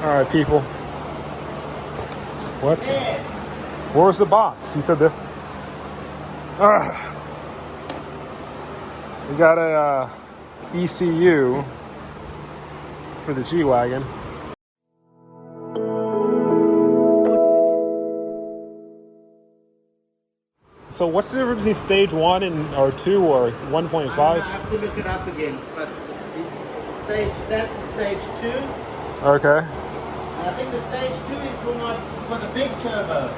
Alright, people. What? Yeah. Where's the box? You said this. We got a ECU for the G-Wagon. So what's the difference between stage 1 or 2 or 1.5? I have to look it up again, but that's a stage 2. Okay. And I think the stage 2 is for the big turbo.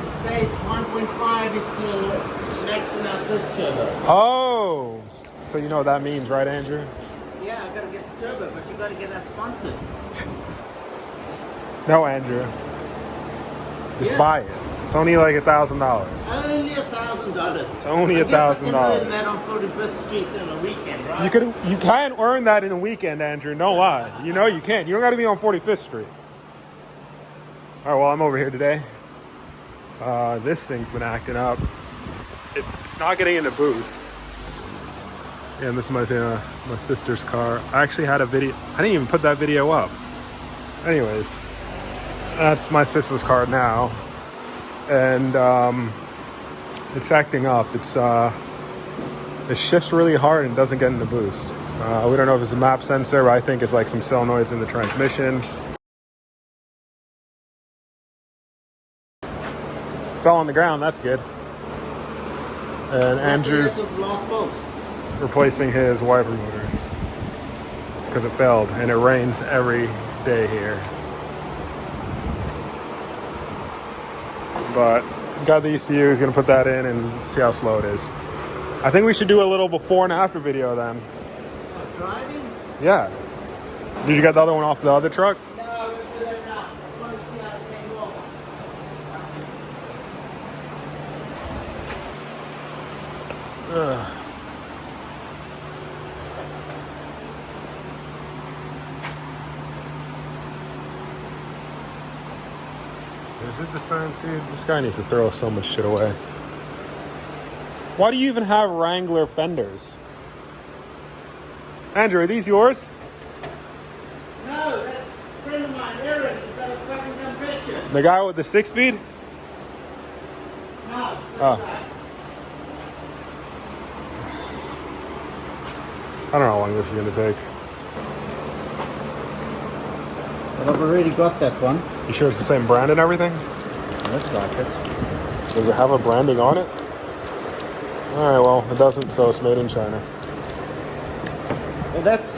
The stage 1.5 is for maxing out this turbo. Oh, so you know what that means, right, Andrew? Yeah, I gotta get the turbo, but you gotta get us sponsored. No, Andrew. Just buy it. It's only like $1,000. Only $1,000. It's only $1,000. I can earn that on 45th Street in a weekend, right? You can earn that in a weekend, Andrew. No lie. You know you can. You don't got to be on 45th Street. All right. Well, I'm over here today. This thing's been acting up. It's not getting into boost. Yeah, and this is my sister's car. I actually had a video. I didn't even put that video up. Anyways, that's my sister's car now. And it's acting up. It shifts really hard and doesn't get into boost. We don't know if it's a map sensor, but I think it's like some solenoids in the transmission. Fell on the ground, that's good. And Andrew's replacing his wiper motor because it failed, and it rains every day here. But got the ECU, he's gonna put that in and see how slow it is. I think we should do a little before and after video then. Driving? Yeah. Did you get the other one off the other truck? No, we'll do that now. I want to see how it came off. Is it the same, dude? This guy needs to throw so much shit away. Why do you even have Wrangler fenders? Andrew, are these yours? No, that's a friend of mine, Aaron. He's got a fucking gun picture. The guy with the 6-speed? No, Oh. right. I don't know how long this is gonna take. But I've already got that one. You sure it's the same brand and everything? Looks like it. Does it have a branding on it? Alright, well, it doesn't, so it's made in China. Well, that's,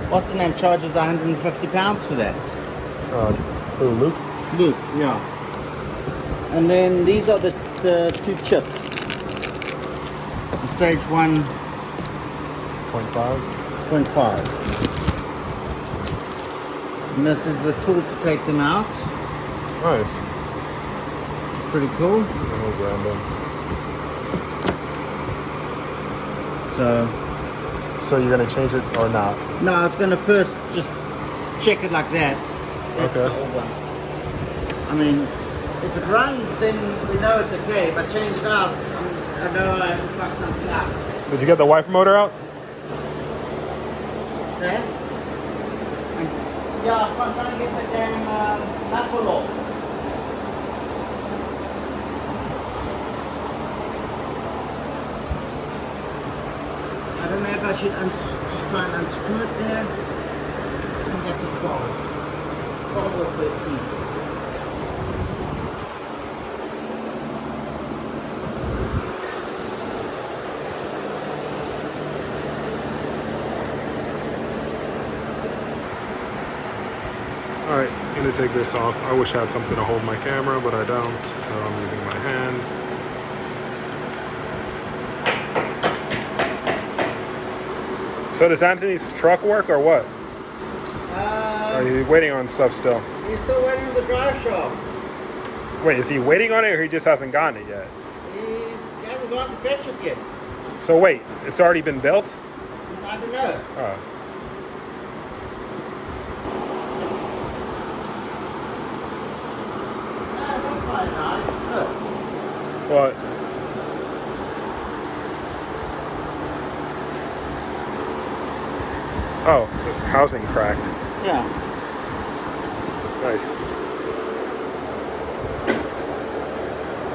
what's the name, charges £150 for that. Who, Luke? Luke, yeah. And then these are the two chips. The stage 1.5. 0.5. And this is the tool to take them out. Nice. It's pretty cool. Oh, random. So you're gonna change it or not? No, it's gonna first just check it like that. That's okay. The old one. I mean, if it runs, then we know it's okay. If I change it out, I know I have to fuck something up. Did you get the wiper motor out? Okay. Yeah, I'm trying to get the damn knuckle off. I don't know if I should just try and unscrew it there. I think that's a 12. 12 or 13. Alright, I'm gonna take this off. I wish I had something to hold my camera, but I don't, so I'm using my hand. So does Anthony's truck work or what? Are you waiting on stuff still? He's still waiting on the drive shaft. Wait, is he waiting on it or he just hasn't gotten it yet? He hasn't gone to fetch it yet. So wait, it's already been built? I don't know. Oh. That's fine now. What? Oh, the housing cracked. Yeah. Nice.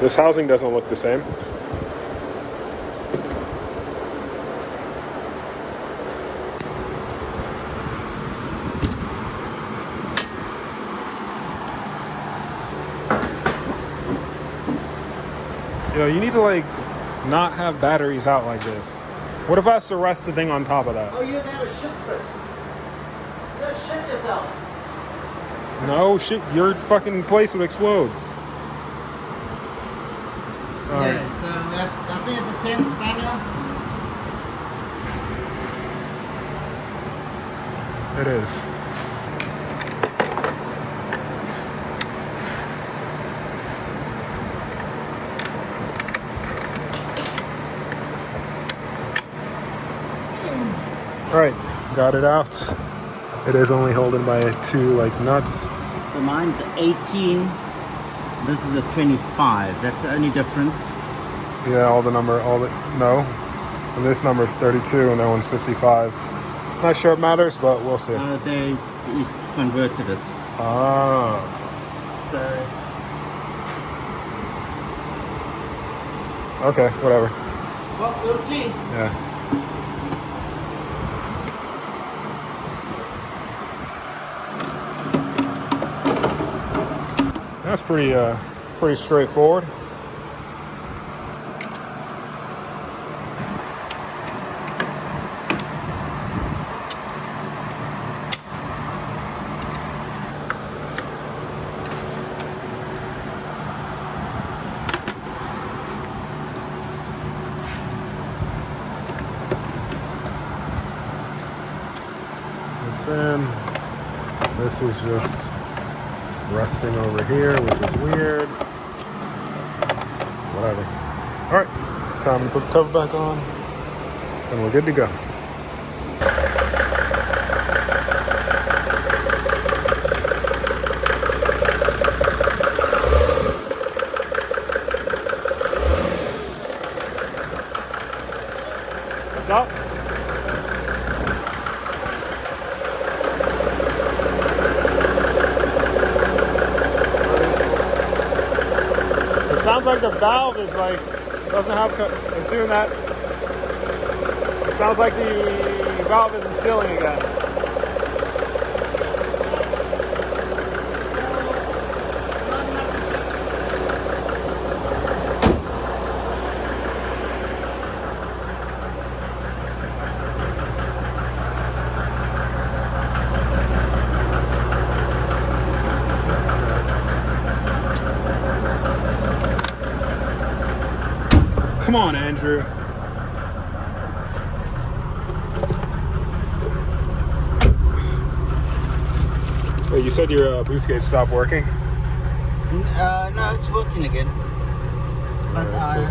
This housing doesn't look the same. You know, you need to like not have batteries out like this. What if I was to rest the thing on top of that? Oh, you'd have a shit fit. Just shit yourself. No shit, your fucking place would explode. Yeah, so I think it's a 10 spanner. It is. All right, got it out. It is only holding by 2 like nuts. So mine's 18. This is a 25. That's the only difference. Yeah, no. And this number is 32 and that one's 55. Not sure it matters, but we'll see. He's converted it. Ah. So. Okay, whatever. Well, we'll see. Yeah. That's pretty straightforward. And this is just resting over here, which is weird. Whatever. All right, time to put the cover back on, and we're good to go. What's up? Sounds like the valve is like, doesn't have, it's doing that. It sounds like the valve isn't sealing again. Come on, Andrew. Wait, you said your boost gauge stopped working? No, it's working again. But I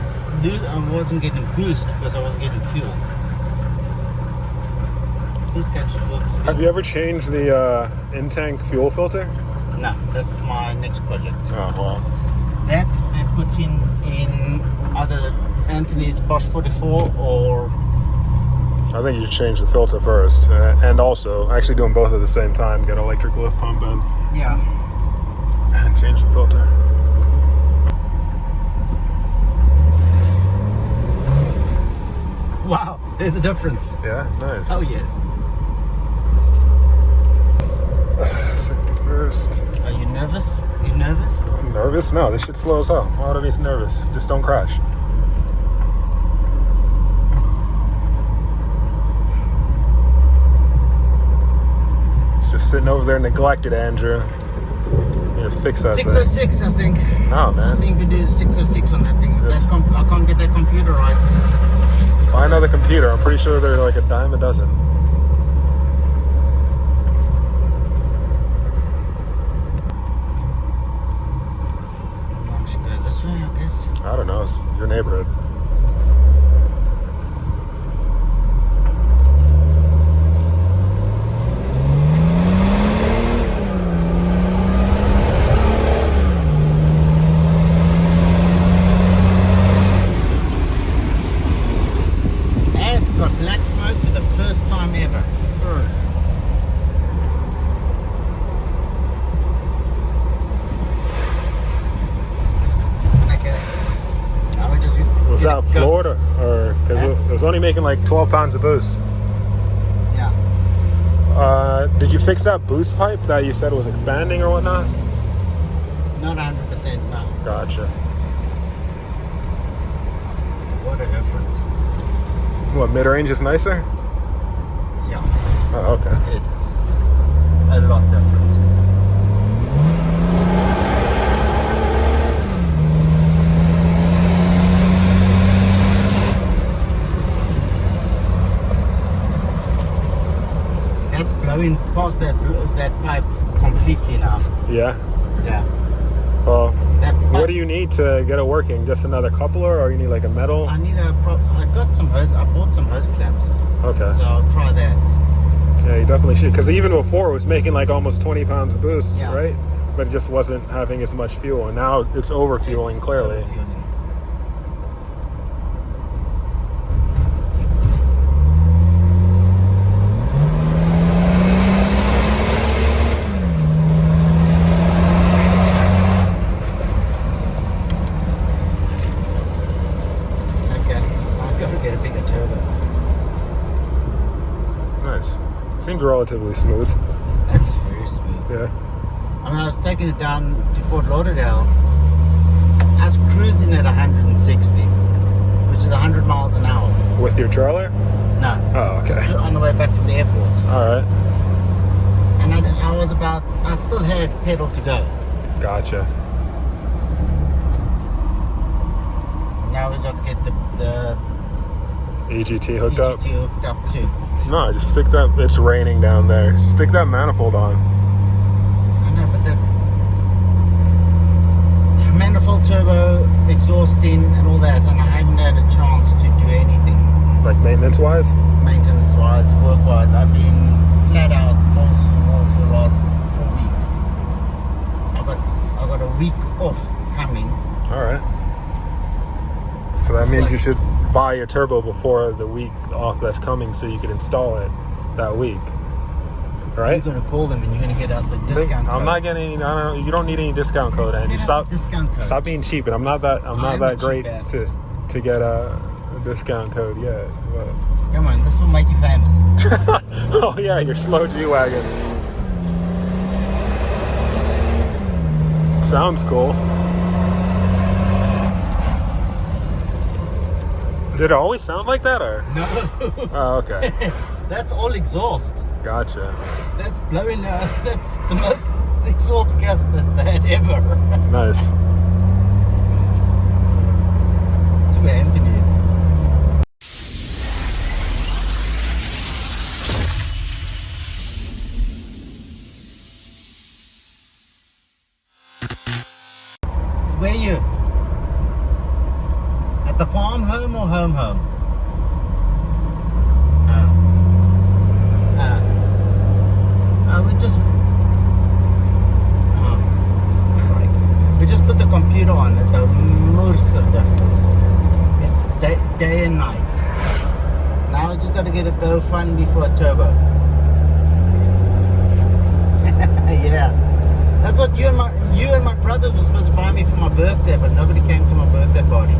wasn't getting boost because I wasn't getting fuel. Boost gauge works again. Have you ever changed the in-tank fuel filter? No, that's my next project. Oh, well. That's I put in either Anthony's Bosch 44 or... I think you should change the filter first. And also, actually doing both at the same time, get an electric lift pump in. Yeah. And change the filter. Wow, there's a difference. Yeah, nice. Oh, yes. Safety first. Are you nervous? You nervous? I'm nervous? No, this shit's slow as hell. Why would I be nervous? Just don't crash. Sitting over there neglected, Andrew. You need to fix that 606, thing. I think. No, man. I think we do 606 on that thing. I can't get that computer right. Buy another computer. I'm pretty sure they're like a dime a dozen. I should go this way, I guess. I don't know. It's your neighborhood. Was that Go. Florida, or because it was only making like 12 pounds of boost? Yeah. Did you fix that boost pipe that you said was expanding or whatnot? Not 100%, no. Gotcha. What a difference. What, mid-range is nicer? Yeah. Oh, okay. It's a lot different. That's blowing past that pipe completely now. Yeah. Yeah. Well, That pipe, what do you need to get it working? Just another coupler, or you need like a metal? I need I got some hose. I bought some hose clamps. Okay. So I'll try that. Yeah, you definitely should. Because even before it was making like almost 20 pounds of boost, Yeah. right? But it just wasn't having as much fuel. And now it's overfueling, It's clearly. overfueling. Okay, I've got to get a bigger turbo. Nice. Seems relatively smooth. That's very smooth. Yeah. I mean, I was taking it down to Fort Lauderdale. I was cruising at 160, which is 100 miles an hour. With your trailer? No. Oh, okay. Just on the way back from the airport. All right. And I still had pedal to go. Gotcha. Now we got to get the EGT hooked up? EGT hooked up too. No, just stick that. It's raining down there. Stick that manifold on. I know, but that manifold turbo, exhausting and all that, and I haven't had a chance to do anything Like maintenance-wise? maintenance-wise, work-wise. I've been flat out balls to the wall for the last 4 weeks. I got a week off coming. All right. So that means you should buy your turbo before the week off that's coming, so you can install it that week. Right? You're gonna call them and you're gonna get us a discount code. I'm not getting. I don't know. You don't need any discount code, Andy. Get us Stop. a discount code. Stop being cheap. And I'm not that. I'm not I'm that a great cheap bastard. to get a discount code yet. But. Come on, this will make you famous. Oh yeah, your slow G-Wagon. Sounds cool. Did it always sound like that, or? No. Oh, okay. That's all exhaust. Gotcha. That's blowing that's the most exhaust gas that's had ever. Nice. That's where Anthony is. Where are you? At the farm home or home? We just put the computer on. It's a massive difference. It's day and night. Now I just got to get a GoFundMe for a turbo. Yeah, that's what you and my brother was supposed to buy me for my birthday, but nobody came to my birthday party.